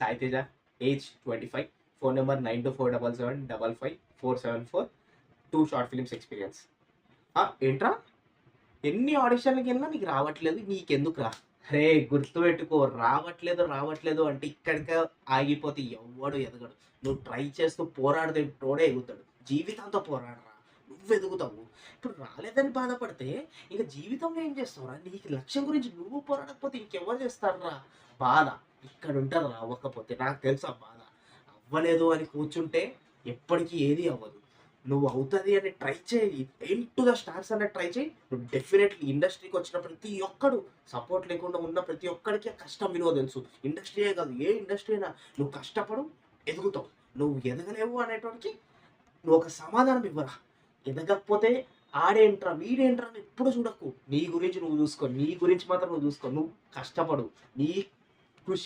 Sai Teja, age 25, phone number 9247775547 2 short films experience. ఏంట్రా ఎన్ని ఆడిషన్లకి వెళ్ళినా నీకు రావట్లేదు, నీకెందుకురా? అరే గుర్తుపెట్టుకో, రావట్లేదు రావట్లేదు అంటే ఇక్కడికే ఆగిపోతే ఎవ్వడు ఎదగడు. నువ్వు ట్రై చేస్తూ పోరాడితే తోడే ఎగుతాడు. జీవితంతో పోరాడరా, నువ్వు ఎదుగుతావు. ఇప్పుడు రాలేదని బాధపడితే ఇక జీవితంలో ఏం చేస్తావురా? నీకు లక్ష్యం గురించి నువ్వు పోరాడకపోతే ఇంకెవరు చేస్తారా? బాధ ఇక్కడ ఉంటారు. అవ్వకపోతే నాకు తెలుసు ఆ బాధ. అవ్వలేదు అని కూర్చుంటే ఎప్పటికీ ఏది అవ్వదు. నువ్వు అవుతుంది అని ట్రై చేయి, ఎయిమ్ టు ద స్టార్స్ అనే ట్రై చేయి. నువ్వు డెఫినెట్లీ ఇండస్ట్రీకి వచ్చిన ప్రతి ఒక్కడు, సపోర్ట్ లేకుండా ఉన్న ప్రతి ఒక్కడికి ఆ కష్టం విలువ తెలుసు. ఇండస్ట్రీయే కాదు, ఏ ఇండస్ట్రీ అయినా నువ్వు కష్టపడు, ఎదుగుతావు. నువ్వు ఎదగలేవు అనేటోడికి నువ్వు ఒక సమాధానం ఇవ్వరా. ఎదగకపోతే ఆడేంట్రా వీడేంట్రా అని ఎప్పుడు చూడకు. నీ గురించి నువ్వు చూసుకో, నీ గురించి మాత్రం నువ్వు చూసుకో. నువ్వు కష్టపడు, నీ